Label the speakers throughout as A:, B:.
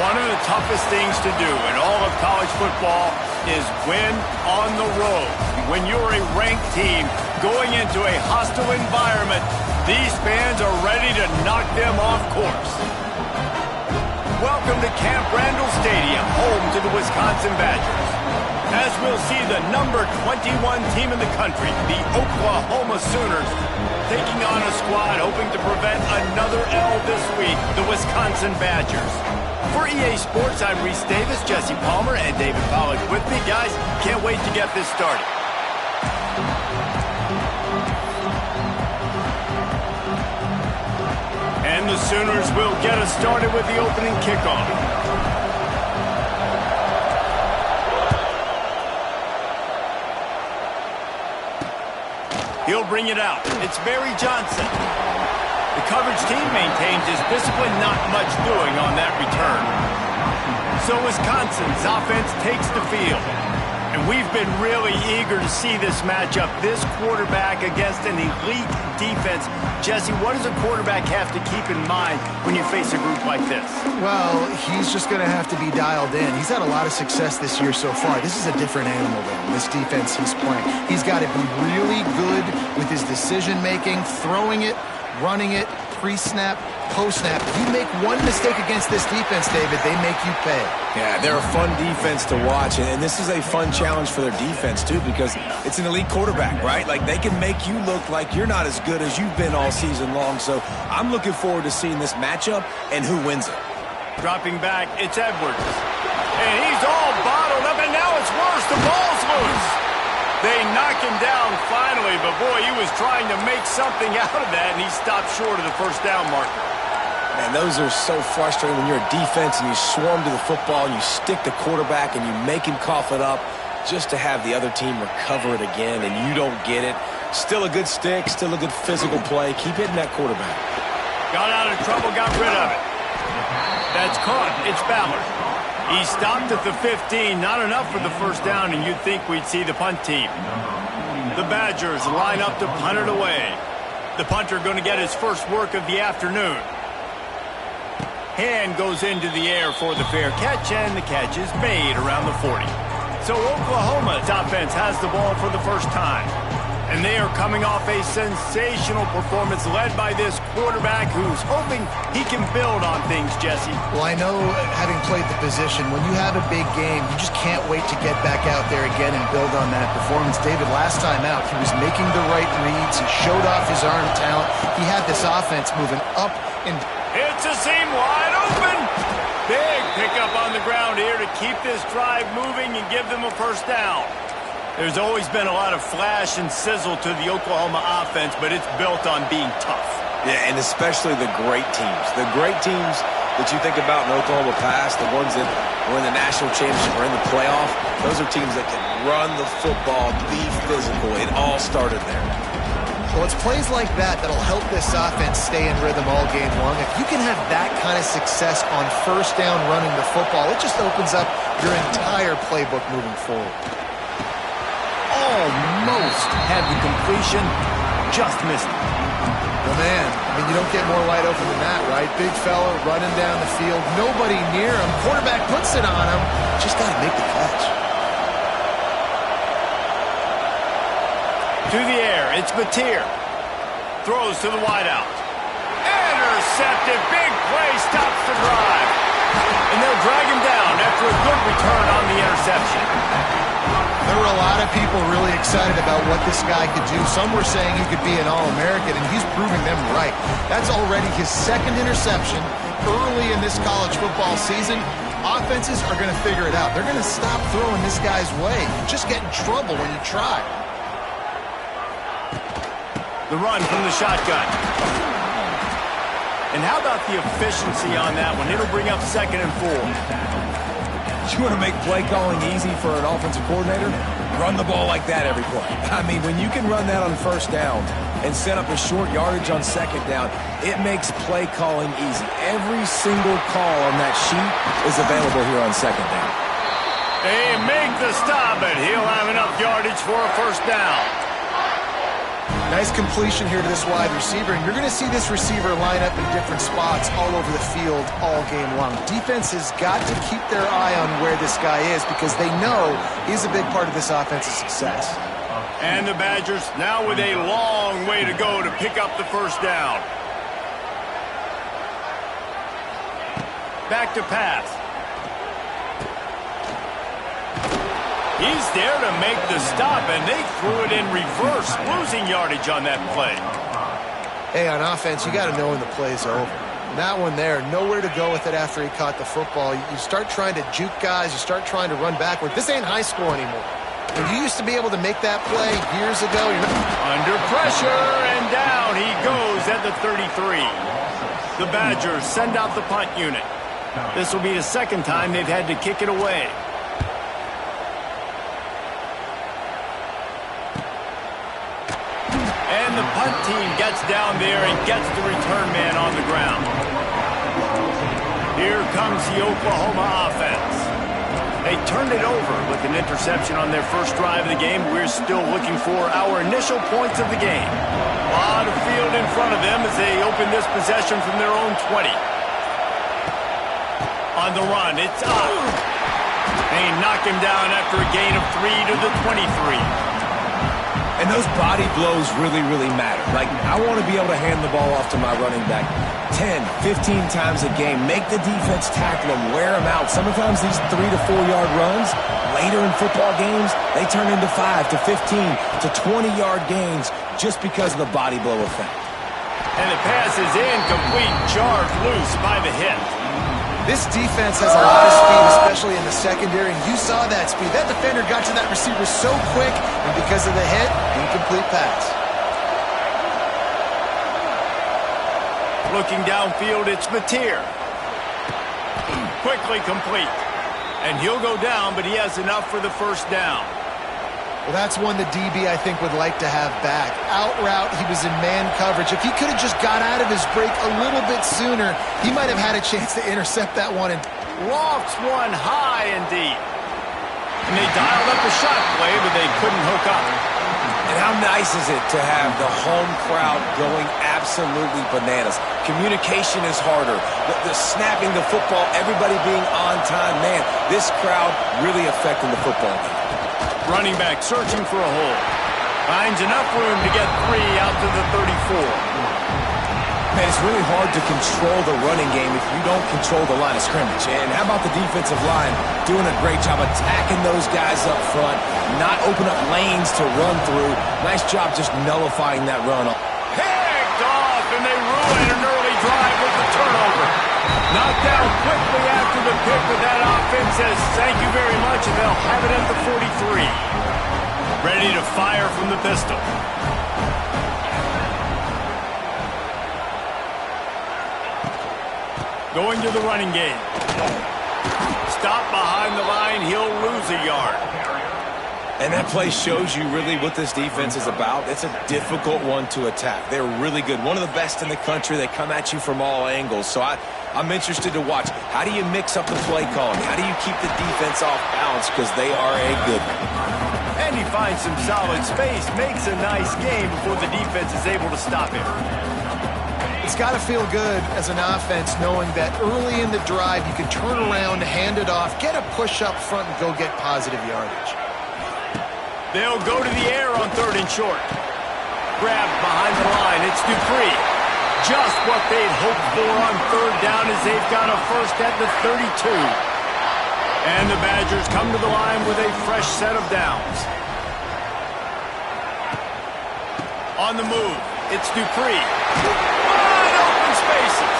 A: One of the toughest things to do in all of college football is win on the road. When you're a ranked team going into a hostile environment, these fans are ready to knock them off course. Welcome to Camp Randall Stadium, home to the Wisconsin Badgers. As we'll see the number 21 team in the country, the Oklahoma Sooners, taking on a squad hoping to prevent another L this week, the Wisconsin Badgers. For EA Sports, I'm Reese Davis, Jesse Palmer, and David Pollack with me. Guys, can't wait to get this started. And the Sooners will get us started with the opening kickoff. He'll bring it out. It's Barry Johnson. The coverage team maintains his discipline, not much doing on that return. So Wisconsin's offense takes the field. And we've been really eager to see this matchup, this quarterback against an elite defense. Jesse, what does a quarterback have to keep in mind when you face a group like this?
B: Well, he's just going to have to be dialed in. He's had a lot of success this year so far. This is a different animal than this defense he's playing. He's got to be really good with his decision-making, throwing it, running it, pre-snap, post-snap. If you make one mistake against this defense, David, they make you pay.
C: Yeah, they're a fun defense to watch, and this is a fun challenge for their defense, too, because it's an elite quarterback, right? Like, they can make you look like you're not as good as you've been all season long, so I'm looking forward to seeing this matchup and who wins it.
A: Dropping back, it's Edwards. And he's all bottled up, and now it's worse. The ball's loose. They knock him down finally, but boy, he was trying to make something out of that, and he stopped short of the first down marker.
C: Man, those are so frustrating when you're a defense and you swarm to the football and you stick the quarterback and you make him cough it up just to have the other team recover it again, and you don't get it. Still a good stick, still a good physical play. Keep hitting that quarterback.
A: Got out of trouble, got rid of it. That's caught. It's Ballard. He stopped at the 15, not enough for the first down, and you'd think we'd see the punt team. The Badgers line up to punt it away. The punter going to get his first work of the afternoon. Hand goes into the air for the fair catch, and the catch is made around the 40. So Oklahoma's offense has the ball for the first time. And they are coming off a sensational performance led by this quarterback who's hoping he can build on things, Jesse.
B: Well, I know, having played the position, when you have a big game, you just can't wait to get back out there again and build on that performance. David, last time out, he was making the right reads. He showed off his arm talent. He had this offense moving up and...
A: It's a seam wide open. Big pickup on the ground here to keep this drive moving and give them a first down. There's always been a lot of flash and sizzle to the Oklahoma offense, but it's built on being tough.
C: Yeah, and especially the great teams. The great teams that you think about in Oklahoma past, the ones that were in the national championship or in the playoff, those are teams that can run the football, be physical. It all started there.
B: Well, it's plays like that that'll help this offense stay in rhythm all game long. If you can have that kind of success on first down running the football, it just opens up your entire playbook moving forward.
A: Almost had the completion, just missed it.
B: Oh, man, I mean, you don't get more wide open than that, right? Big fella running down the field, nobody near him. Quarterback puts it on him, just got to make the catch.
A: To the air, it's Batir. Throws to the wideout. Intercepted, big play, stops the drive. And they'll drag him down after a good return on the interception.
B: There were a lot of people really excited about what this guy could do. Some were saying he could be an All-American, and he's proving them right. That's already his second interception early in this college football season. Offenses are going to figure it out. They're going to stop throwing this guy's way. You just get in trouble when you try.
A: The run from the shotgun. And how about the efficiency on that one? It'll bring up 2nd and 4.
C: You want to make play calling easy for an offensive coordinator? Run the ball like that every play. I mean, when you can run that on first down and set up a short yardage on 2nd down, it makes play calling easy. Every single call on that sheet is available here on 2nd down.
A: They make the stop, but he'll have enough yardage for a first down.
B: Nice completion here to this wide receiver, and you're going to see this receiver line up in different spots all over the field all game long. Defense has got to keep their eye on where this guy is because they know he's a big part of this offense's success.
A: And the Badgers now with a long way to go to pick up the first down. Back to pass. He's there to make the stop, and they threw it in reverse, losing yardage on that play.
B: Hey, on offense, you got to know when the play's over. That one there, nowhere to go with it after he caught the football. You start trying to juke guys. You start trying to run backward. This ain't high school anymore. When you used to be able to make that play years ago.
A: Under pressure, and down he goes at the 33. The Badgers send out the punt unit. This will be the second time they've had to kick it away. And the punt team gets down there and gets the return man on the ground. Here comes the Oklahoma offense. They turned it over with an interception on their first drive of the game. We're still looking for our initial points of the game. A lot of field in front of them as they open this possession from their own 20. On the run, it's up. They knock him down after a gain of 3 to the 23.
C: And those body blows really, really matter. Like, I want to be able to hand the ball off to my running back 10, 15 times a game. Make the defense tackle them, wear them out. Sometimes these 3 to 4 yard runs, later in football games, they turn into 5 to 15 to 20 yard gains just because of the body blow effect.
A: And the pass is incomplete, charged loose by the hit.
B: This defense has a lot of speed, especially in the secondary, and you saw that speed. That defender got to that receiver so quick, and because of the hit, incomplete pass.
A: Looking downfield, it's Mateer. Quickly complete. And he'll go down, but he has enough for the first down.
B: Well, that's one the DB, I think, would like to have back. Out route, he was in man coverage. If he could have just got out of his break a little bit sooner, he might have had a chance to intercept that one. And
A: lofts one high and deep. And they dialed up a shot play, but they couldn't hook up.
C: And how nice is it to have the home crowd going absolutely bananas? Communication is harder. The snapping the football, everybody being on time. Man, this crowd really affecting the football game.
A: Running back searching for a hole. Finds enough room to get 3 out to the 34.
C: Man, it's really hard to control the running game if you don't control the line of scrimmage. And how about the defensive line doing a great job attacking those guys up front, not open up lanes to run through. Nice job just nullifying that run.
A: Picked off, and they ruin an early drive with the turnover. Knocked down quickly after the pick, but that offense says thank you very much, and they'll have it at the 43. Ready to fire from the pistol. Going to the running game. Stop behind the line, he'll lose a yard.
C: And that play shows you really what this defense is about. It's a difficult one to attack. They're really good. One of the best in the country. They come at you from all angles. So I'm interested to watch. How do you mix up the play calling? How do you keep the defense off balance? Because they are a good one.
A: And he finds some solid space, makes a nice game before the defense is able to stop him.
B: it's got to feel good as an offense knowing that early in the drive you can turn around, hand it off, get a push up front, and go get positive yardage.
A: They'll go to the air on 3rd and short. Grabbed behind the line. It's Dupree. Just what they'd hoped for on 3rd down as they've got a first at the 32. And the Badgers come to the line with a fresh set of downs. On the move, it's Dupree. Wide open spaces.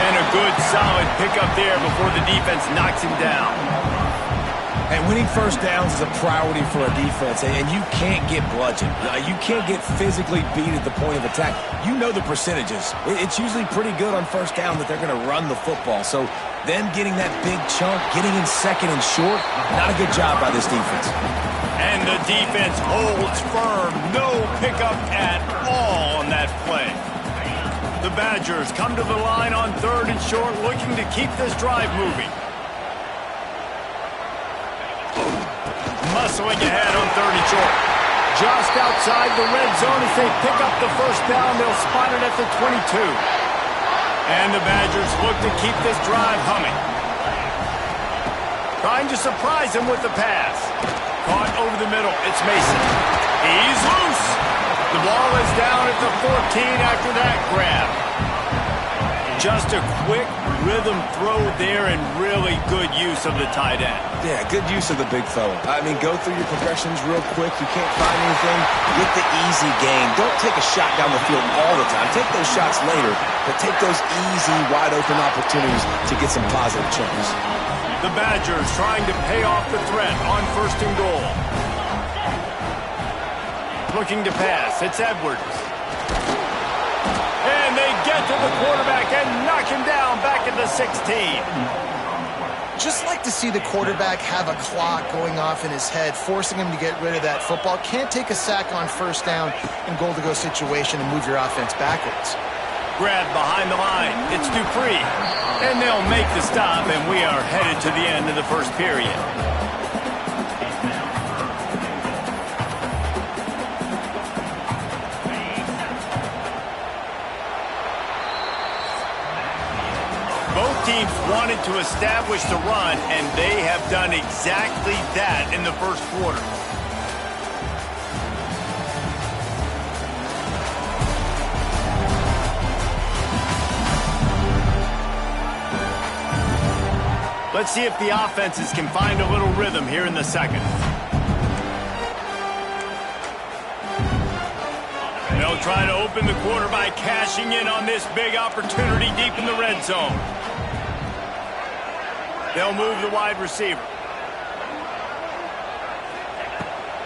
A: And a good, solid pickup there before the defense knocks him down.
C: And winning first downs is a priority for a defense, and you can't get bludgeoned. You can't get physically beat at the point of attack. You know the percentages. It's usually pretty good on first down that they're going to run the football. So them getting that big chunk, getting in 2nd and short, not a good job by this defense.
A: And the defense holds firm. No pickup at all on that play. The Badgers come to the line on 3rd and short, looking to keep this drive moving. Muscling ahead on 3rd and short. just outside the red zone. If they pick up the first down, they'll spot it at the 22. And the Badgers look to keep this drive humming. Trying to surprise him with the pass. Caught over the middle. It's Mason. He's loose. The ball is down at the 14 after that grab. Just a quick rhythm throw there and really good use of the tight end.
C: Yeah, good use of the big fella. I mean, go through your progressions real quick. You can't find anything. Get the easy gain. Don't take a shot down the field all the time. Take those shots later, but take those easy, wide-open opportunities to get some positive chunks.
A: The Badgers trying to pay off the threat on 1st and goal. Looking to pass. It's Edwards. And they get to the quarterback and knock him down back at the 16.
B: Just like to see the quarterback have a clock going off in his head, forcing him to get rid of that football. Can't take a sack on 1st down in goal-to-go situation and move your offense backwards.
A: Grab behind the line. It's Dupree. And they'll make the stop, and we are headed to the end of the 1st period. Both teams wanted to establish the run, and they have done exactly that in the 1st quarter. Let's see if the offenses can find a little rhythm here in the 2nd. They'll try to open the quarter by cashing in on this big opportunity deep in the red zone. They'll move the wide receiver.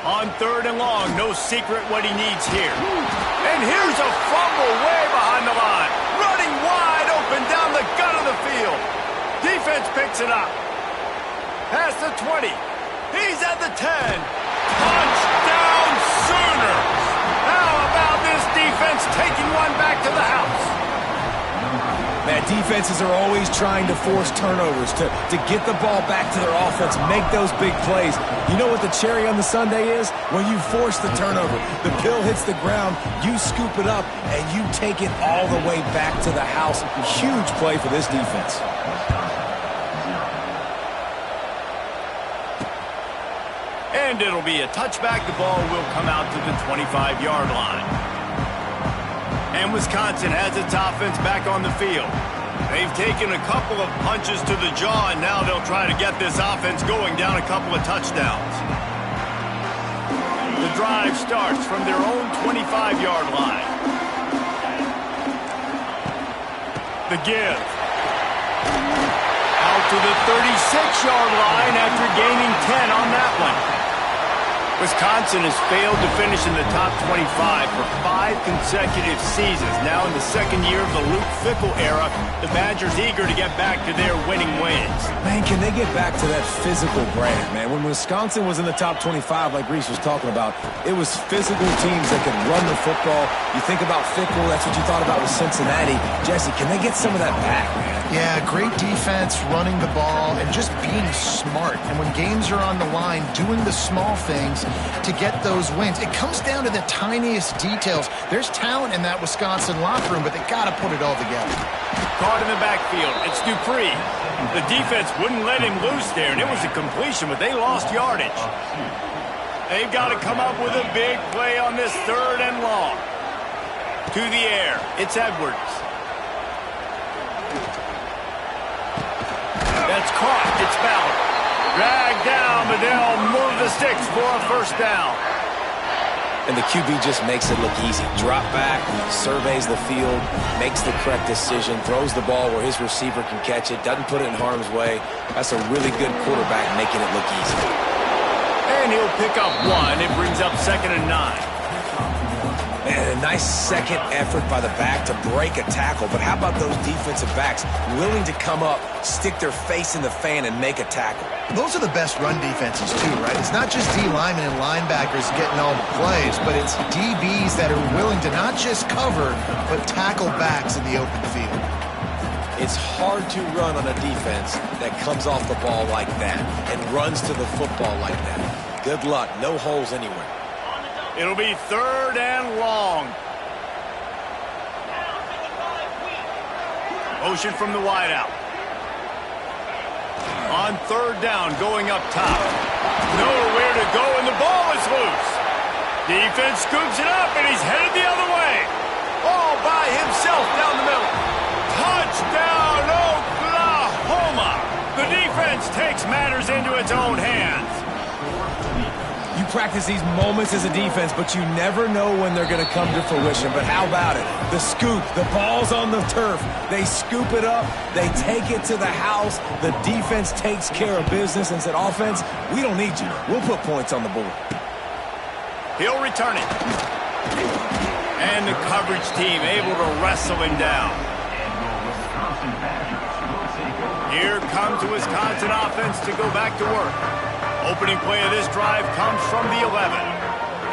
A: On 3rd and long, no secret what he needs here. And here's a fumble way behind the line. Running wide open down the gut of the field. Defense picks it up. Past the 20. He's at the 10. Touchdown Sooners. How about this defense taking one back to the house?
C: Man, defenses are always trying to force turnovers to get the ball back to their offense, make those big plays. You know what the cherry on the sundae is? When you force the turnover, the pill hits the ground, you scoop it up, and you take it all the way back to the house. Huge play for this defense.
A: And it'll be a touchback. The ball will come out to the 25-yard line. And Wisconsin has its offense back on the field. They've taken a couple of punches to the jaw, and now they'll try to get this offense going down a couple of touchdowns. The drive starts from their own 25-yard line. The give. Out to the 36-yard line after gaining 10 on that one. Wisconsin has failed to finish in the top 25 for 5 consecutive seasons. Now in the 2nd year of the Luke Fickell era, the Badgers eager to get back to their winning ways.
C: Man, can they get back to that physical brand, man? When Wisconsin was in the top 25, like Reese was talking about, it was physical teams that could run the football. You think about Fickell, that's what you thought about with Cincinnati. Jesse, can they get some of that back, man?
B: Yeah, great defense, running the ball, and just being smart. And when games are on the line, doing the small things to get those wins. It comes down to the tiniest details. There's talent in that Wisconsin locker room, but they got to put it all together.
A: Caught in the backfield. It's Dupree. The defense wouldn't let him loose there, and it was a completion, but they lost yardage. They've got to come up with a big play on this 3rd and long. To the air. It's Edwards. That's caught. It's Ballard. Dragged down, but they'll move the sticks for a 1st down.
C: And the QB just makes it look easy. Drop back, surveys the field, makes the correct decision, throws the ball where his receiver can catch it, doesn't put it in harm's way. That's a really good quarterback making it look easy.
A: And he'll pick up 1. It brings up 2nd and 9.
C: And a nice second effort by the back to break a tackle. But how about those defensive backs willing to come up, stick their face in the fan, and make a tackle?
B: Those are the best run defenses, too, right? It's not just D linemen and linebackers getting all the plays, but it's DBs that are willing to not just cover, but tackle backs in the open field.
C: It's hard to run on a defense that comes off the ball like that and runs to the football like that. Good luck. No holes anywhere.
A: It'll be 3rd and long. Motion from the wideout. On 3rd down, going up top. Nowhere to go, and the ball is loose. Defense scoops it up, and he's headed the other way. All by himself down the middle. Touchdown, Oklahoma! The defense takes matters into its own hands.
C: You practice these moments as a defense, but you never know when they're going to come to fruition. But how about it? The scoop, the ball's on the turf. They scoop it up. They take it to the house. The defense takes care of business and said, offense, we don't need you. We'll put points on the board.
A: He'll return it. And the coverage team able to wrestle him down. Here comes the Wisconsin offense to go back to work. Opening play of this drive comes from the 11.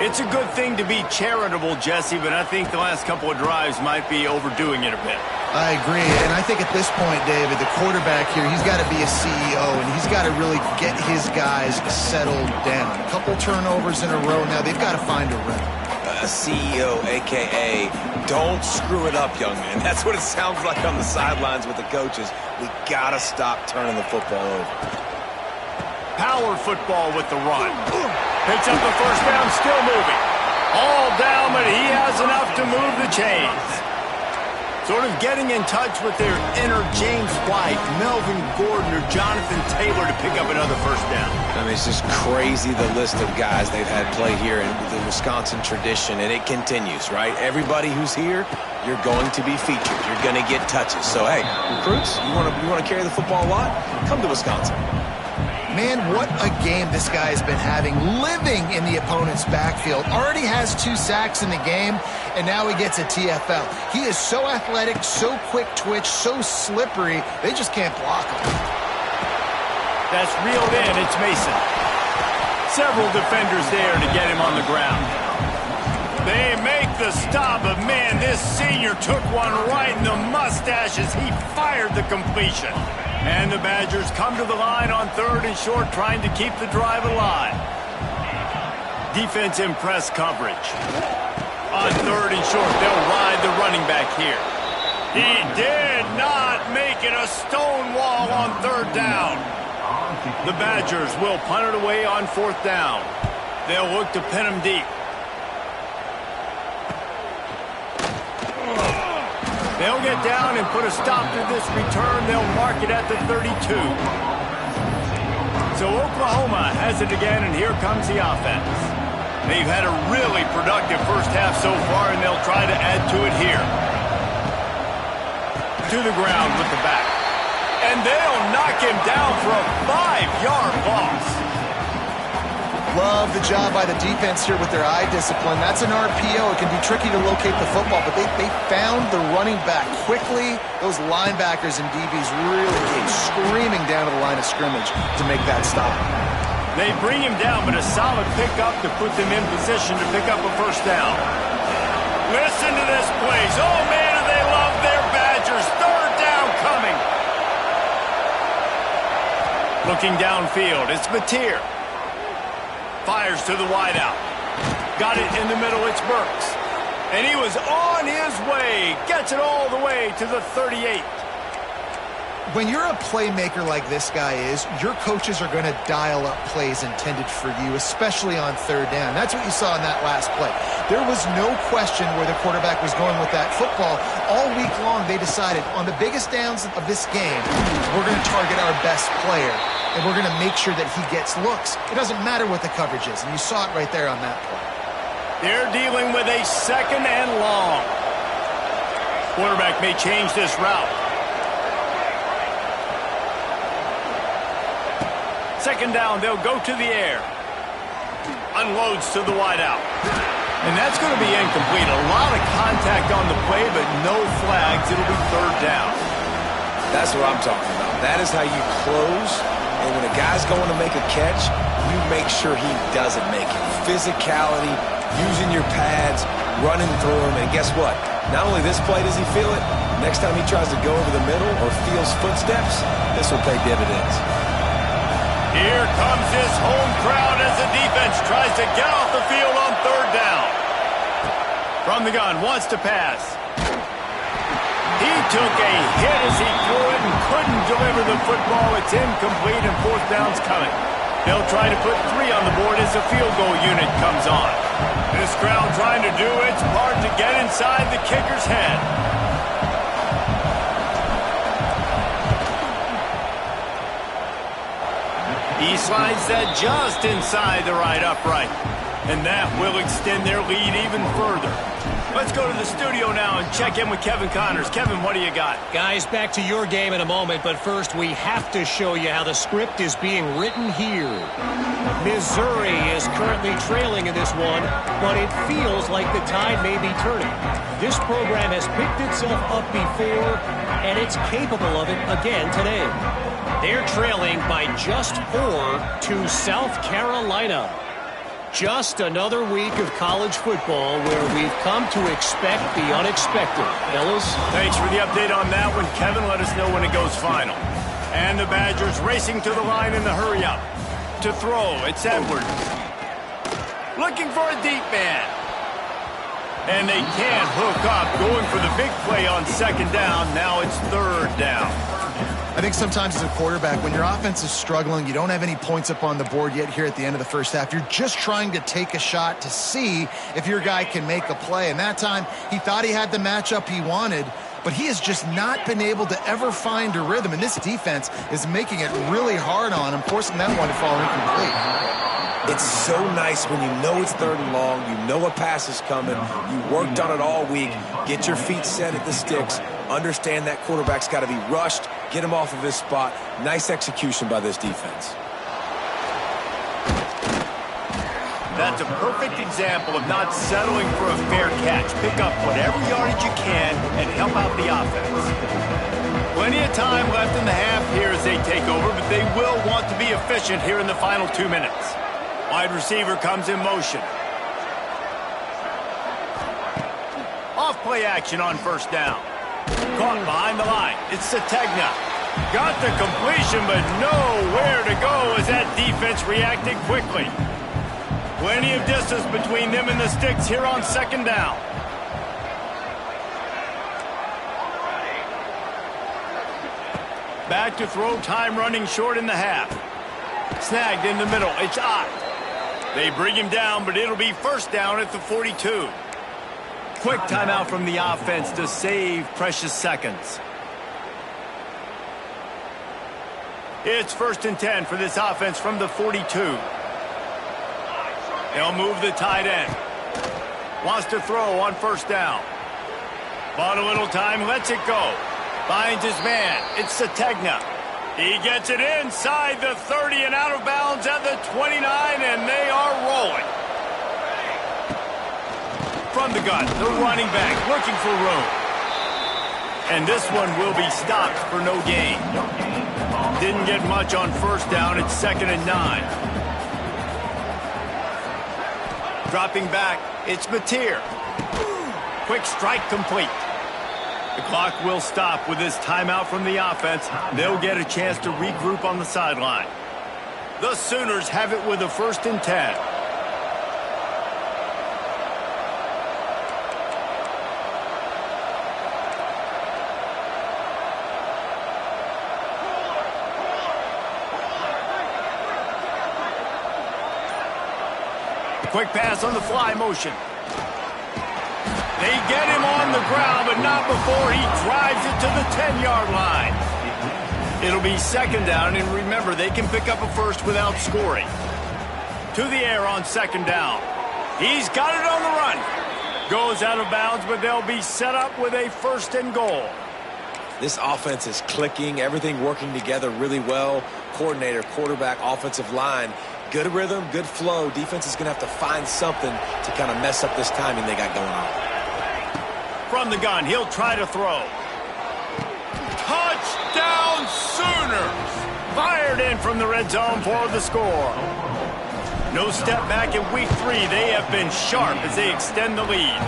A: It's a good thing to be charitable, Jesse, but I think the last couple of drives might be overdoing it a bit.
B: I agree, and I think at this point, David, the quarterback here, he's got to be a CEO, and he's got to really get his guys settled down. A couple turnovers in a row now. They've got to find a rhythm.
C: A CEO, a.k.a. don't screw it up, young man. That's what it sounds like on the sidelines with the coaches. We got to stop turning the football over.
A: Power football with the run. Picks up the 1st down, still moving. All down, but he has enough to move the chains. Sort of getting in touch with their inner James White, Melvin Gordon, or Jonathan Taylor to pick up another 1st down.
C: I mean, it's just crazy the list of guys they've had play here in the Wisconsin tradition, and it continues, right? Everybody who's here, you're going to be featured. You're going to get touches. So, hey, recruits, you want to carry the football a lot? Come to Wisconsin.
B: Man, what a game this guy has been having, living in the opponent's backfield. Already has 2 sacks in the game, and now he gets a TFL. He is so athletic, so quick twitch, so slippery, they just can't block him.
A: That's reeled in, it's Mason. Several defenders there to get him on the ground. They make the stop, but man, this senior took one right in the mustache as he fired the completion. And the Badgers come to the line on 3rd and short, trying to keep the drive alive. Defense in press coverage. On 3rd and short, they'll ride the running back here. He did not make it a stone wall on 3rd down. The Badgers will punt it away on 4th down. They'll look to pin him deep. They'll get down and put a stop to this return. They'll mark it at the 32. So Oklahoma has it again, and here comes the offense. They've had a really productive 1st half so far, and they'll try to add to it here. To the ground with the back. And they'll knock him down for a 5-yard loss.
B: Love the job by the defense here with their eye discipline. That's an RPO. It can be tricky to locate the football, but they found the running back quickly. Those linebackers and DBs really came screaming down to the line of scrimmage to make that stop.
A: They bring him down, but a solid pickup to put them in position to pick up a 1st down. Listen to this place. Oh, man, do they love their Badgers. 3rd down coming. Looking downfield, it's Mateer. Fires to the wideout. Got it in the middle, it's Burks. And he was on his way. Gets it all the way to the 38.
B: When you're a playmaker like this guy is, your coaches are going to dial up plays intended for you, especially on 3rd down. That's what you saw in that last play. There was no question where the quarterback was going with that football. All week long, they decided on the biggest downs of this game, we're going to target our best player, and we're going to make sure that he gets looks. It doesn't matter what the coverage is, and you saw it right there on that play.
A: They're dealing with a 2nd and long. Quarterback may change this route. 2nd down, they'll go to the air. Unloads to the wideout. And that's going to be incomplete. A lot of contact on the play, but no flags. It'll be 3rd down.
C: That's what I'm talking about. That is how you close. And when a guy's going to make a catch, you make sure he doesn't make it. Physicality, using your pads, running through him. And guess what? Not only this play does he feel it, next time he tries to go over the middle or feels footsteps, this will pay dividends.
A: Here comes this home crowd as the defense tries to get off the field on third down. From the gun, wants to pass. He took a hit as he threw it and couldn't deliver the football. It's incomplete and fourth down's coming. They'll try to put 3 on the board as the field goal unit comes on. This crowd trying to do its part to get inside the kicker's head. He slides that just inside the right upright. And that will extend their lead even further. Let's go to the studio now and check in with Kevin Connors. Kevin, what do you got?
D: Guys, back to your game in a moment, but first we have to show you how the script is being written here. Missouri is currently trailing in this one, but it feels like the tide may be turning. This program has picked itself up before, and it's capable of it again today. They're trailing by just 4 to South Carolina. Just another week of college football where we've come to expect the unexpected. Fellas?
A: Thanks for the update on that one, Kevin. Let us know when it goes final. And the Badgers racing to the line in the hurry-up. To throw, it's Edwards. Looking for a deep man. And they can't hook up. Going for the big play on second down. Now it's third down.
B: I think sometimes as a quarterback, when your offense is struggling, you don't have any points up on the board yet here at the end of the first half. You're just trying to take a shot to see if your guy can make a play. And that time, he thought he had the matchup he wanted, but he has just not been able to ever find a rhythm. And this defense is making it really hard on him, forcing that one to fall incomplete.
C: It's so nice when you know it's third and long, you know a pass is coming, you worked on it all week, get your feet set at the sticks, understand that quarterback's got to be rushed, get him off of his spot. Nice execution by this defense.
A: That's a perfect example of not settling for a fair catch. Pick up whatever yardage you can and help out the offense. Plenty of time left in the half here as they take over, but they will want to be efficient here in the final 2 minutes. Wide receiver comes in motion. Off play action on first down. Caught behind the line. It's Sategna. Got the completion, but nowhere to go as that defense reacted quickly. Plenty of distance between them and the sticks here on second down. Back to throw, time running short in the half. Snagged in the middle. It's Ott. They bring him down, but it'll be first down at the 42. Quick timeout from the offense to save precious seconds. It's 1st and 10 for this offense from the 42. They'll move the tight end. Wants to throw on first down. Bought a little time, lets it go. Finds his man. It's Sategna. He gets it inside the 30 and out of bounds at the 29, and they are rolling. From the gun, the running back looking for room. And this one will be stopped for no gain. Didn't get much on first down. It's 2nd and 9. Dropping back, it's Mateer. Quick strike complete. The clock will stop with this timeout from the offense. They'll get a chance to regroup on the sideline. The Sooners have it with a 1st and 10. Quick pass on the fly motion. They get him on the ground, but not before he drives it to the 10-yard line. It'll be 2nd down, and remember, they can pick up a first without scoring. To the air on 2nd down. He's got it on the run. Goes out of bounds, but they'll be set up with a 1st and goal.
C: This offense is clicking, everything working together really well. Coordinator, quarterback, offensive line. Good rhythm, good flow. Defense is going to have to find something to kind of mess up this timing they got going on.
A: From the gun, he'll try to throw. Touchdown Sooners! Fired in from the red zone for the score. No step back in week 3. They have been sharp as they extend the lead.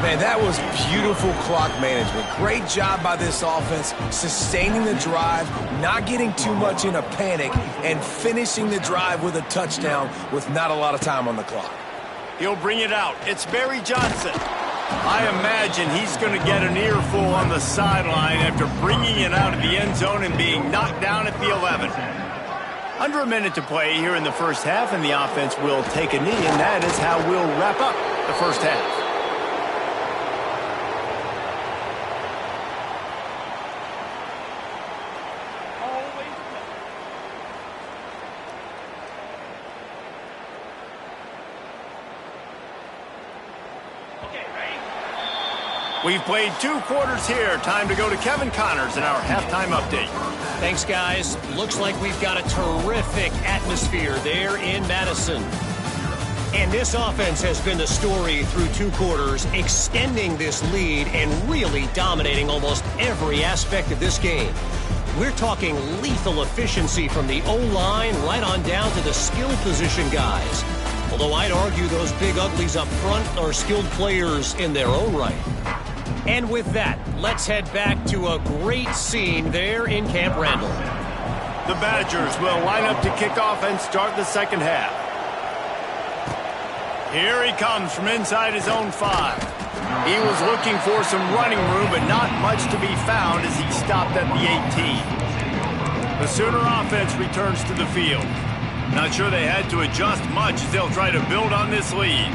C: Man, that was beautiful clock management. Great job by this offense, sustaining the drive, not getting too much in a panic, and finishing the drive with a touchdown with not a lot of time on the clock.
A: He'll bring it out. It's Barry Johnson. I imagine he's going to get an earful on the sideline after bringing it out of the end zone and being knocked down at the 11. Under a minute to play here in the first half, and the offense will take a knee, and that is how we'll wrap up the first half. We've played 2 quarters here. Time to go to Kevin Connors in our halftime update.
D: Thanks, guys. Looks like we've got a terrific atmosphere there in Madison. And this offense has been the story through 2 quarters, extending this lead and really dominating almost every aspect of this game. We're talking lethal efficiency from the O-line right on down to the skill position guys. Although I'd argue those big uglies up front are skilled players in their own right. And with that, let's head back to a great scene there in Camp Randall.
A: The Badgers will line up to kick off and start the second half. Here he comes from inside his own 5. He was looking for some running room, but not much to be found as he stopped at the 18. The Sooner offense returns to the field. Not sure they had to adjust much as they'll try to build on this lead.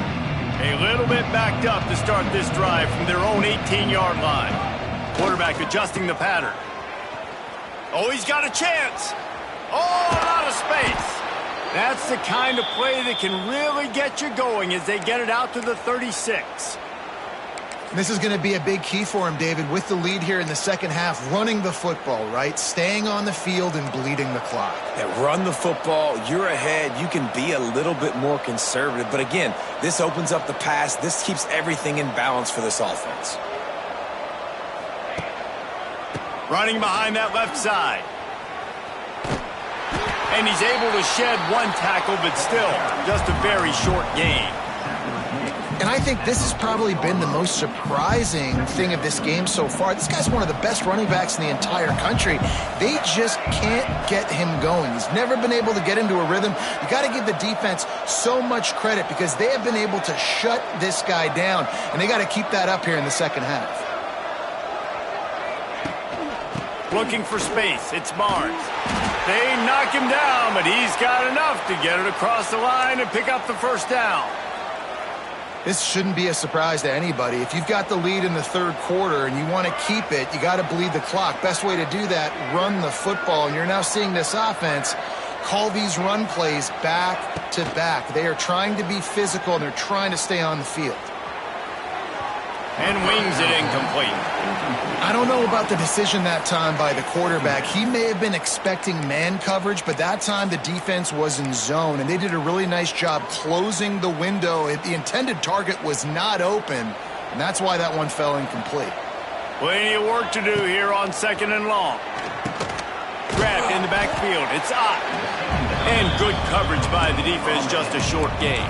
A: A little bit backed up to start this drive from their own 18-yard line. Quarterback adjusting the pattern. Oh, he's got a chance. Oh, a lot of space. That's the kind of play that can really get you going as they get it out to the 36.
B: This is going to be a big key for him, David, with the lead here in the second half, running the football, right? Staying on the field and bleeding the clock.
C: Yeah, run the football. You're ahead. You can be a little bit more conservative. But again, this opens up the pass. This keeps everything in balance for this offense.
A: Running behind that left side. And he's able to shed 1 tackle, but still just a very short gain.
B: And I think this has probably been the most surprising thing of this game so far. This guy's one of the best running backs in the entire country. They just can't get him going. He's never been able to get into a rhythm. You got to give the defense so much credit because they have been able to shut this guy down, and they got to keep that up here in the second half.
A: Looking for space. It's Barnes. They knock him down, but he's got enough to get it across the line and pick up the first down.
B: This shouldn't be a surprise to anybody. If you've got the lead in the third quarter and you want to keep it, you got to bleed the clock. Best way to do that, run the football. And you're now seeing this offense call these run plays back to back. They are trying to be physical, and they're trying to stay on the field.
A: And wings it incomplete.
B: I don't know about the decision that time by the quarterback. He may have been expecting man coverage, but that time the defense was in zone, and they did a really nice job closing the window. The intended target was not open, and that's why that one fell incomplete.
A: Plenty of work to do here on 2nd and long. Grabbed in the backfield. It's Ott. And good coverage by the defense, just a short gain.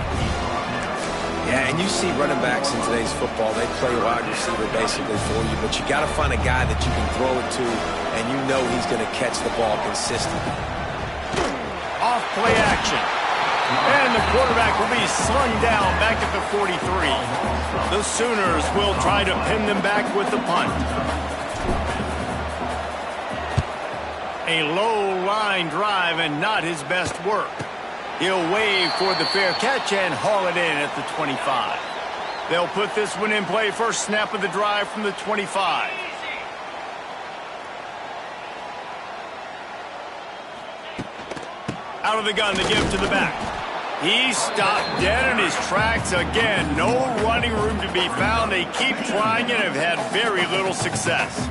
C: Yeah, and you see running backs in today's football, they play wide receiver basically for you, but you got to find a guy that you can throw it to, and you know he's going to catch the ball consistently.
A: Off play action. And the quarterback will be slung down back at the 43. The Sooners will try to pin them back with the punt. A low line drive and not his best work. He'll wave for the fair catch and haul it in at the 25. They'll put this one in play. First snap of the drive from the 25. Out of the gun, the give to the back. He stopped dead in his tracks again. No running room to be found. They keep trying and have had very little success.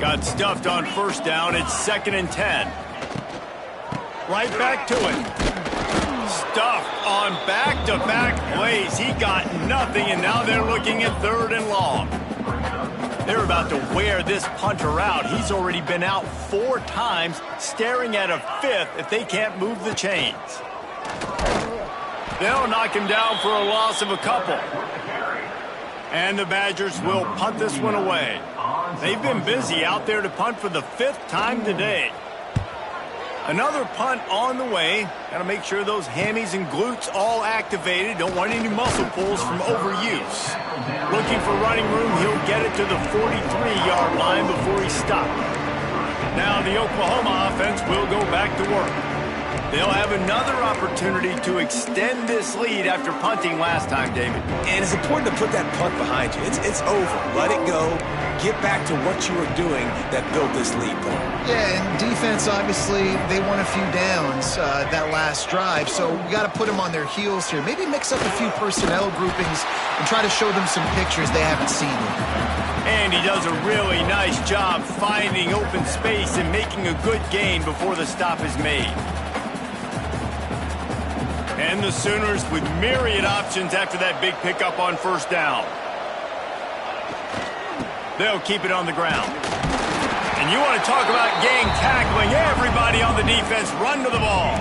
A: Got stuffed on first down. It's 2nd and 10. Right back to it. Stuffed on back-to-back plays. He got nothing, and now they're looking at 3rd and long. They're about to wear this punter out. He's already been out 4 times, staring at a 5th if they can't move the chains. They'll knock him down for a loss of a couple. And the Badgers will punt this one away. They've been busy out there to punt for the 5th time today. Another punt on the way. Got to make sure those hammies and glutes all activated. Don't want any muscle pulls from overuse. Looking for running room. He'll get it to the 43-yard line before he stopped. Now the Oklahoma offense will go back to work. They'll have another opportunity to extend this lead after punting last time, David.
C: And it's important to put that punt behind you. It's over. Let it go. Get back to what you were doing that built this lead, Paul.
B: Yeah, and defense, obviously, they won a few downs that last drive, so you got to put them on their heels here. Maybe mix up a few personnel groupings and try to show them some pictures they haven't seen yet.
A: And he does a really nice job finding open space and making a good gain before the stop is made. And the Sooners with myriad options after that big pickup on first down. They'll keep it on the ground. And you want to talk about gang tackling. Everybody on the defense run to the ball.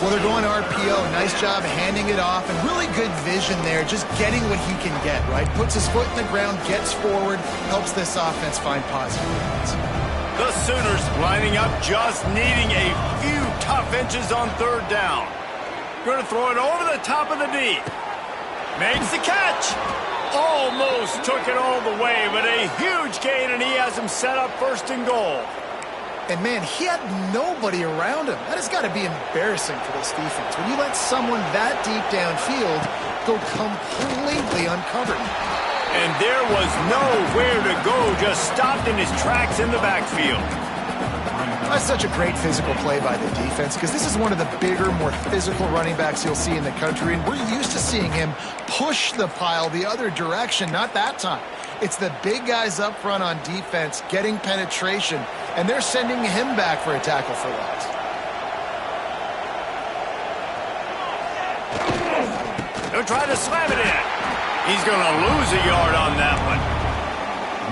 B: Well, they're going RPO. Nice job handing it off, and really good vision there, just getting what he can get, right? Puts his foot in the ground, gets forward, helps this offense find positive points.
A: The Sooners lining up, just needing a few tough inches on third down. Going to throw it over the top of the D. Makes the catch. Almost took it all the way, but a huge gain, and he has him set up 1st and goal.
B: And, man, he had nobody around him. That has got to be embarrassing for this defense. When you let someone that deep downfield go completely uncovered.
A: And there was nowhere to go, just stopped in his tracks in the backfield.
B: That's such a great physical play by the defense because this is one of the bigger, more physical running backs you'll see in the country, and we're used to seeing him push the pile the other direction. Not that time. It's the big guys up front on defense getting penetration, and they're sending him back for a tackle for loss.
A: They'll try to slam it in. He's going to lose a yard on that one.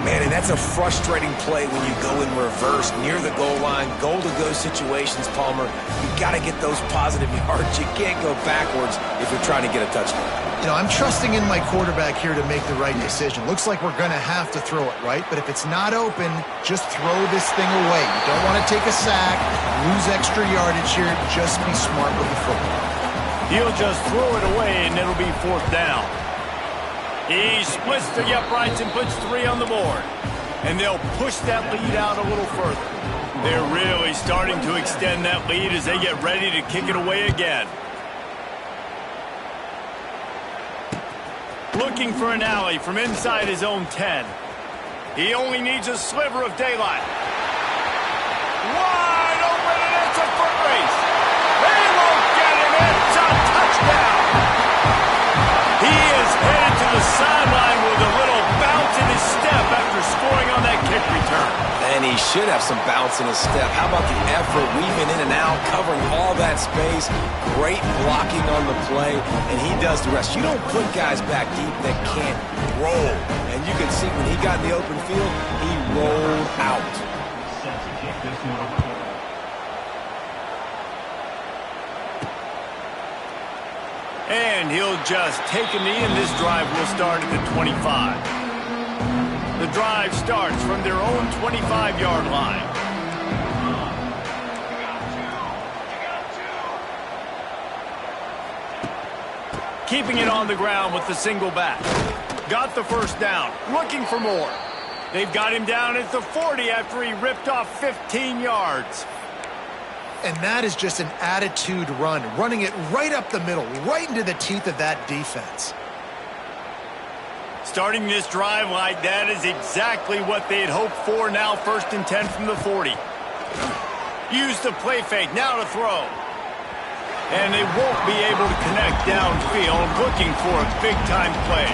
C: Man, and that's a frustrating play when you go in reverse near the goal line, goal-to-go situations, Palmer. You got to get those positive yards. You can't go backwards if you're trying to get a touchdown.
B: You know, I'm trusting in my quarterback here to make the right decision. Looks like we're going to have to throw it, right? But if it's not open, just throw this thing away. You don't want to take a sack, lose extra yardage here. Just be smart with the football.
A: He'll just throw it away, and it'll be 4th down. He splits the uprights and puts 3 on the board. And they'll push that lead out a little further. They're really starting to extend that lead as they get ready to kick it away again. Looking for an alley from inside his own 10. He only needs a sliver of daylight. Wide open, and it's a foot race. They won't get him. It's a touchdown. He is headed to the sideline with a little bounce in his step after scoring on that kick return.
C: And he should have some bounce in his step. How about the effort, weaving in and out, covering all that space, great blocking on the play, and he does the rest. You don't put guys back deep that can't roll. And you can see when he got in the open field, he rolled out.
A: And he'll just take a knee, and this drive will start at the 25. The drive starts from their own 25-yard line. Keeping it on the ground with the single back. Got the first down. Looking for more. They've got him down at the 40 after he ripped off 15 yards.
B: And that is just an attitude run, running it right up the middle, right into the teeth of that defense.
A: Starting this drive like that is exactly what they had hoped for. Now 1st and 10 from the 40. Use the play fake, now to throw. And they won't be able to connect downfield, looking for a big-time play.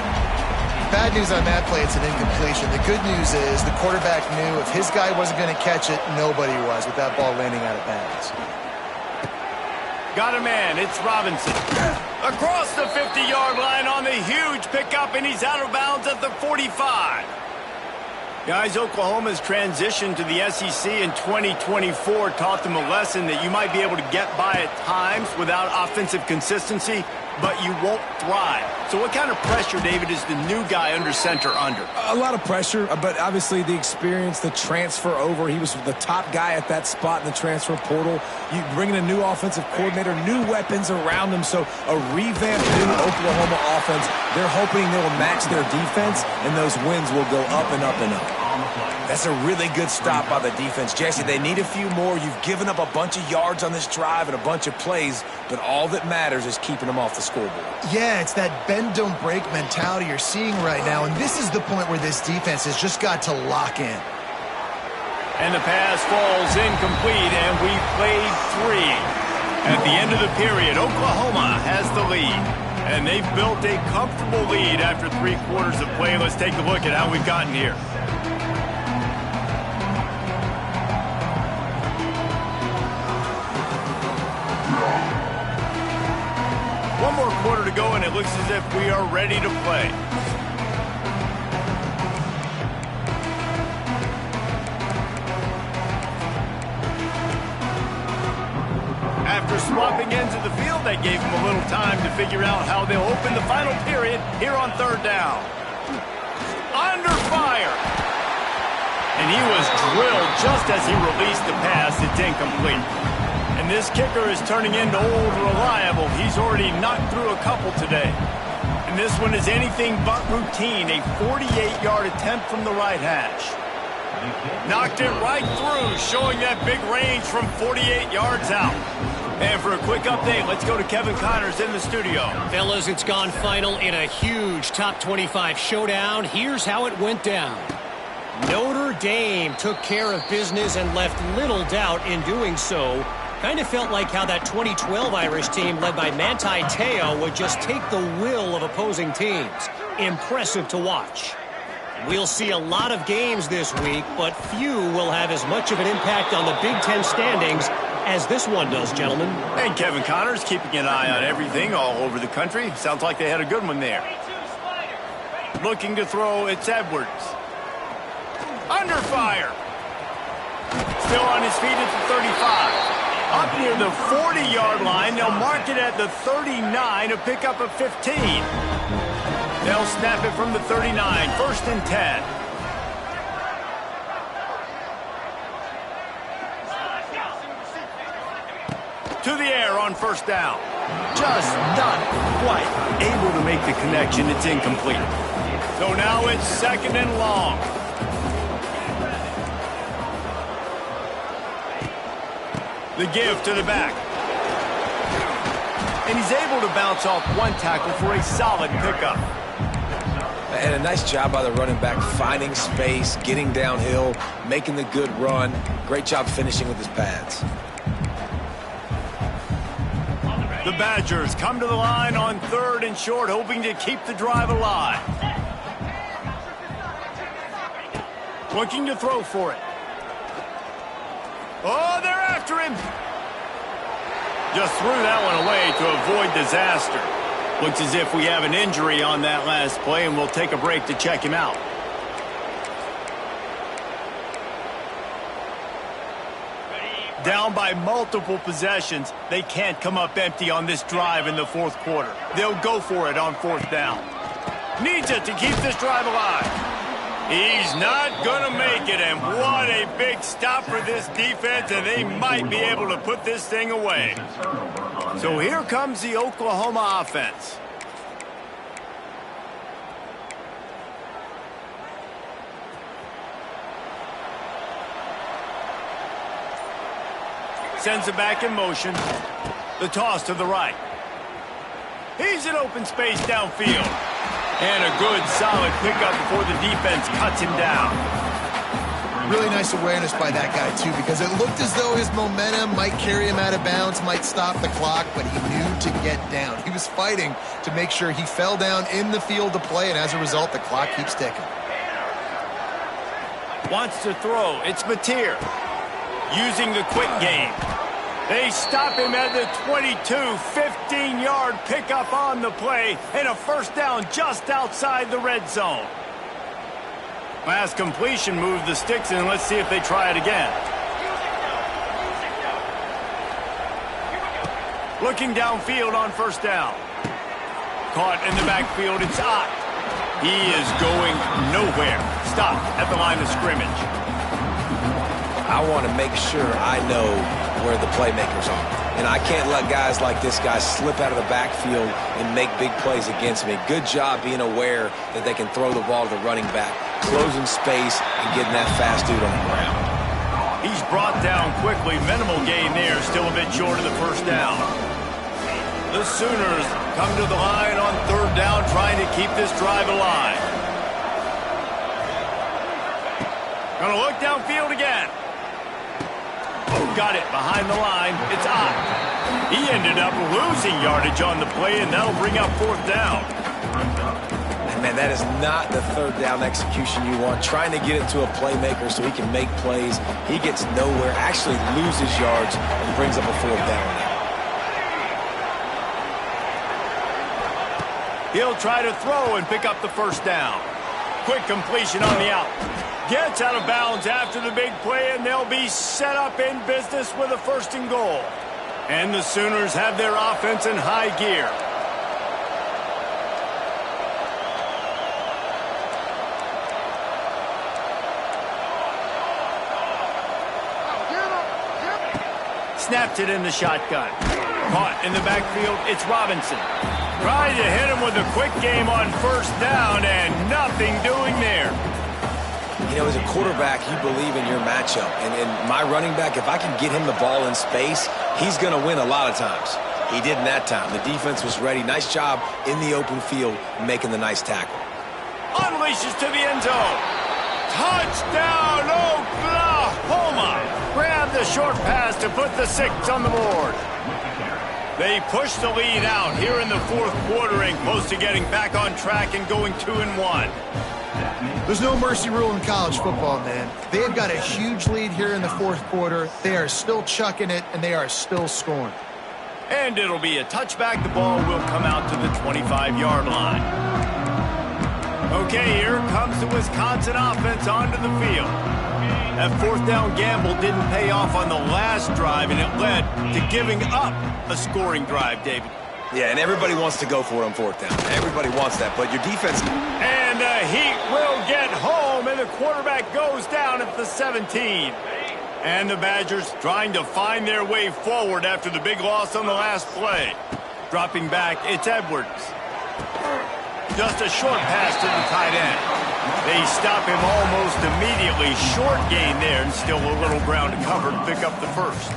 B: Bad news on that play, it's an incompletion. The good news is the quarterback knew if his guy wasn't going to catch it, nobody was with that ball landing out of bounds.
A: Got a man, it's Robinson. Across the 50-yard line on the huge pickup, and he's out of bounds at the 45. Guys, Oklahoma's transition to the SEC in 2024 taught them a lesson that you might be able to get by at times without offensive consistency, but you won't thrive. So what kind of pressure, David, is the new guy under center under?
C: A lot of pressure, but obviously the experience, the transfer over. He was the top guy at that spot in the transfer portal. You bring in a new offensive coordinator, new weapons around him, so a revamped new Oklahoma offense. They're hoping they will match their defense, and those wins will go up and up and up. That's a really good stop by the defense. Jesse, they need a few more. You've given up a bunch of yards on this drive and a bunch of plays, but all that matters is keeping them off the scoreboard.
B: Yeah, it's that bend, don't break mentality you're seeing right now, and this is the point where this defense has just got to lock in.
A: And the pass falls incomplete, and we played 3. At the end of the period, Oklahoma has the lead. And they've built a comfortable lead after 3 quarters of play. Let's take a look at how we've gotten here. One more quarter to go, and it looks as if we are ready to play. After swapping ends of the field, that gave them a little time to figure out how they'll open the final period here on 3rd down. Under fire. And he was drilled just as he released the pass. It's incomplete. And this kicker is turning into old reliable. He's already knocked through a couple today. And this one is anything but routine. A 48-yard attempt from the right hash. Knocked it right through, showing that big range from 48 yards out. And for a quick update, let's go to Kevin Connors in the studio.
D: Fellas, it's gone final in a huge top 25 showdown. Here's how it went down. Notre Dame took care of business and left little doubt in doing so. Kind of felt like how that 2012 Irish team led by Manti Te'o would just take the will of opposing teams. Impressive to watch. We'll see a lot of games this week, but few will have as much of an impact on the Big Ten standings as this one does, gentlemen.
A: And Kevin Connors keeping an eye on everything all over the country. Sounds like they had a good one there. Looking to throw, it's Edwards. Under fire. Still on his feet at the 35. Up near the 40-yard line, they'll mark it at the 39, a pickup of 15. They'll snap it from the 39, 1st and 10. To the air on 1st down. Just not quite able to make the connection. It's incomplete. So now it's 2nd and long. The give to the back. And he's able to bounce off one tackle for a solid pickup.
C: And a nice job by the running back, finding space, getting downhill, making the good run. Great job finishing with his pads.
A: The Badgers come to the line on 3rd and short, hoping to keep the drive alive. Looking to throw for it. Oh, they're after him. Just threw that one away to avoid disaster. Looks as if we have an injury on that last play, and we'll take a break to check him out. Down by multiple possessions, they can't come up empty on this drive in the 4th quarter. They'll go for it on 4th down. Needs it to keep this drive alive. He's not going to make it, and what a big stop for this defense, and they might be able to put this thing away. So here comes the Oklahoma offense. Sends it back in motion. The toss to the right. He's in open space downfield. And a good, solid pickup before the defense cuts him down.
B: Really nice awareness by that guy, too, because it looked as though his momentum might carry him out of bounds, might stop the clock, but he knew to get down. He was fighting to make sure he fell down in the field to play, and as a result, the clock keeps ticking.
A: Wants to throw. It's Mateer. Using the quick game. They stop him at the 22, 15-yard pickup on the play, and a 1st down just outside the red zone. Last completion moved the sticks in. Let's see if they try it again. Looking downfield on 1st down. Caught in the backfield. It's Ott. He is going nowhere. Stop at the line of scrimmage.
C: I want to make sure I know where the playmakers are. And I can't let guys like this guy slip out of the backfield and make big plays against me. Good job being aware that they can throw the ball to the running back, closing space, and getting that fast dude on the ground.
A: He's brought down quickly. Minimal gain there. Still a bit short of the first down. The Sooners come to the line on third down, trying to keep this drive alive. Gonna look downfield again. Got it behind the line. It's Ott. He ended up losing yardage on the play, and that'll bring up fourth down.
C: And man, that is not the third down execution you want. Trying to get it to a playmaker so he can make plays. He gets nowhere, actually loses yards, and brings up a fourth down.
A: He'll try to throw and pick up the first down. Quick completion on the out. Gets out of bounds after the big play, and they'll be set up in business with a first and goal. And the Sooners have their offense in high gear. Snapped it in the shotgun. Caught in the backfield, it's Robinson. Trying to hit him with a quick game on first down, and nothing doing there.
C: You know, as a quarterback, you believe in your matchup. And my running back, if I can get him the ball in space, he's going to win a lot of times. He did in that time. The defense was ready. Nice job in the open field making the nice tackle.
A: Unleashes to the end zone. Touchdown, Oklahoma. Grab the short pass to put the 6 on the board. They push the lead out here in the fourth quarter and close to getting back on track and going 2-1.
B: There's no mercy rule in college football, man. They've got a huge lead here in the fourth quarter. They are still chucking it, and they are still scoring.
A: And it'll be a touchback. The ball will come out to the 25-yard line. Okay, here comes the Wisconsin offense onto the field. That fourth down gamble didn't pay off on the last drive, and it led to giving up a scoring drive, David.
C: Yeah, and everybody wants to go for it on fourth down. Everybody wants that, but your defense...
A: And the Heat will get home, and the quarterback goes down at the 17. And the Badgers trying to find their way forward after the big loss on the last play. Dropping back, it's Edwards. Just a short pass to the tight end. They stop him almost immediately. Short gain there, and still a little ground to cover to pick up the first.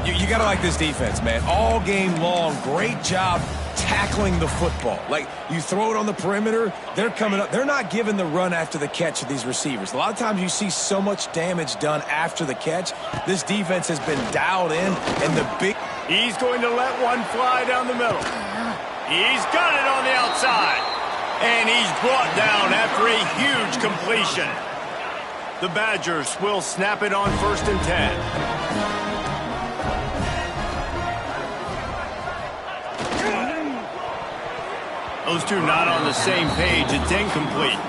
C: You got to like this defense, man. All game long, great job tackling the football. Like, you throw it on the perimeter, they're coming up. They're not giving the run after the catch of these receivers. A lot of times you see so much damage done after the catch. This defense has been dialed in, and the big...
A: He's going to let one fly down the middle. He's got it on the outside. And he's brought down after a huge completion. The Badgers will snap it on 1st and 10. Those two not on the same page. It's incomplete.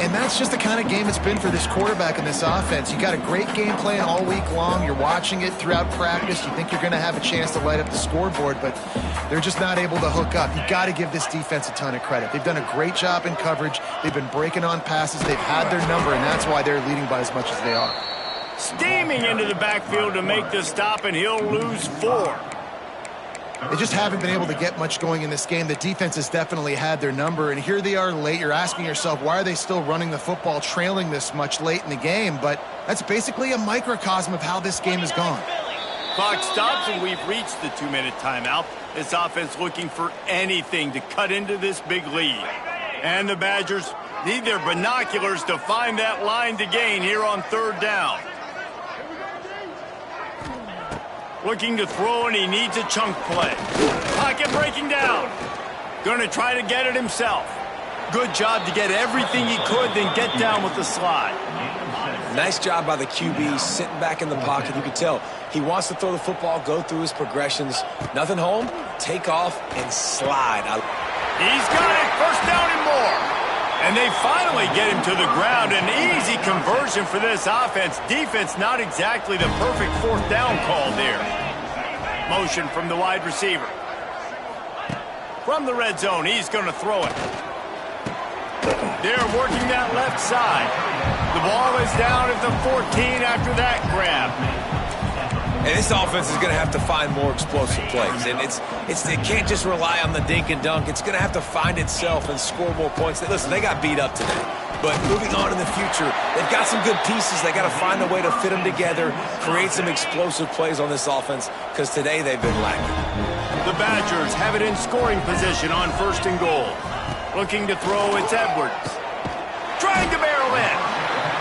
B: And that's just the kind of game it's been for this quarterback and this offense. You got a great game plan all week long. You're watching it throughout practice. You think you're going to have a chance to light up the scoreboard, but they're just not able to hook up. You got to give this defense a ton of credit. They've done a great job in coverage. They've been breaking on passes. They've had their number, and that's why they're leading by as much as they are.
A: Steaming into the backfield to make the stop, and he'll lose 4.
B: They just haven't been able to get much going in this game. The defense has definitely had their number, and here they are late. You're asking yourself, why are they still running the football trailing this much late in the game? But that's basically a microcosm of how this game has gone.
A: Clock stops, and we've reached the 2-minute timeout. This offense looking for anything to cut into this big lead. And the Badgers need their binoculars to find that line to gain here on 3rd down. Looking to throw, and he needs a chunk play. Pocket breaking down. Going to try to get it himself. Good job to get everything he could, then get down with the slide.
C: Nice job by the QB, sitting back in the pocket. You can tell he wants to throw the football, go through his progressions. Nothing home, take off, and slide.
A: He's got it, 1st down and more. And they finally get him to the ground. An easy conversion for this offense. Defense not exactly the perfect 4th down call there. Motion from the wide receiver. From the red zone, he's going to throw it. They're working that left side. The ball is down at the 14 after that grab.
C: And this offense is going to have to find more explosive plays. And it can't just rely on the dink and dunk. It's going to have to find itself and score more points. Listen, they got beat up today. But moving on in the future, they've got some good pieces. They got to find a way to fit them together, create some explosive plays on this offense, because today they've been lacking.
A: The Badgers have it in scoring position on 1st and goal. Looking to throw, it's Edwards. Trying to barrel in.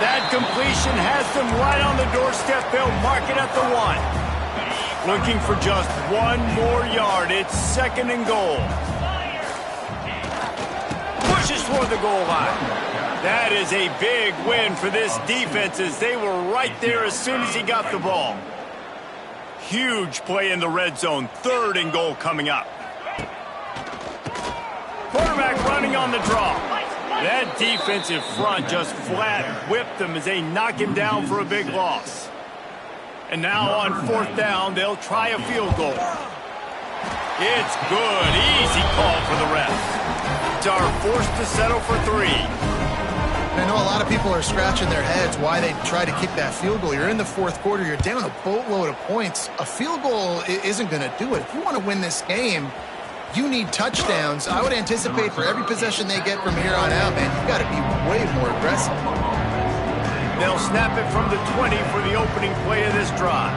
A: That completion has them right on the doorstep. They'll mark it at the 1. Looking for just 1 more yard. It's 2nd and goal. Pushes toward the goal line. That is a big win for this defense, as they were right there as soon as he got the ball. Huge play in the red zone. 3rd and goal coming up. Quarterback running on the draw. That defensive front just flat whipped them as they knock him down for a big loss. And now on 4th down, they'll try a field goal. It's good. Easy call for the refs. Are forced to settle for 3.
B: I know a lot of people are scratching their heads why they try to kick that field goal. You're in the 4th quarter. You're down a boatload of points. A field goal isn't going to do it. If you want to win this game, you need touchdowns. I would anticipate for every possession they get from here on out, man, you got to be way more aggressive.
A: They'll snap it from the 20 for the opening play of this drive.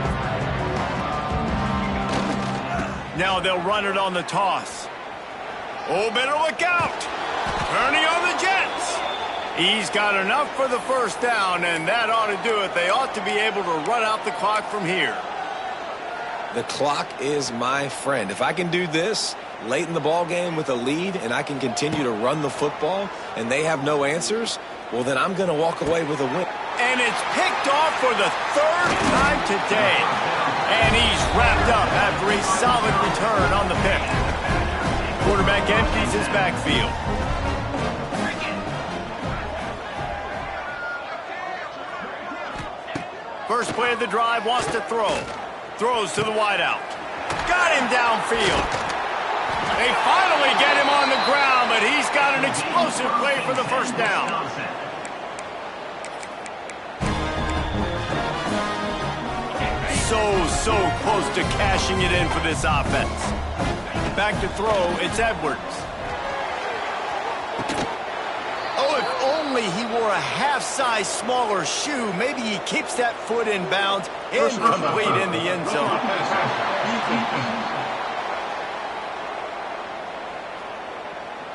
A: Now they'll run it on the toss. Oh, better look out. Turning on the Jets. He's got enough for the 1st down, and that ought to do it. They ought to be able to run out the clock from here.
C: The clock is my friend. If I can do this late in the ball game with a lead and I can continue to run the football and they have no answers, well, then I'm going to walk away with a win.
A: And it's picked off for the 3rd time today. And he's wrapped up after a solid return on the pick. Quarterback empties his backfield. First play of the drive, wants to throw. Throws to the wideout. Got him downfield. They finally get him on the ground, but he's got an explosive play for the 1st down. So close to cashing it in for this offense. Back to throw, it's Edwards. Oh, if only he wore a half-size smaller shoe, maybe he keeps that foot in bounds, incomplete in the end zone.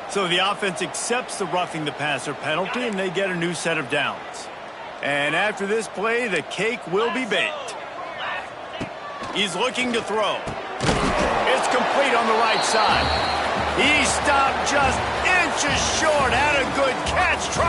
A: So the offense accepts the roughing the passer penalty, and they get a new set of downs. And after this play, the cake will be baked. He's looking to throw. It's complete on the right side. He stopped just inches short. Had a good catch. Tried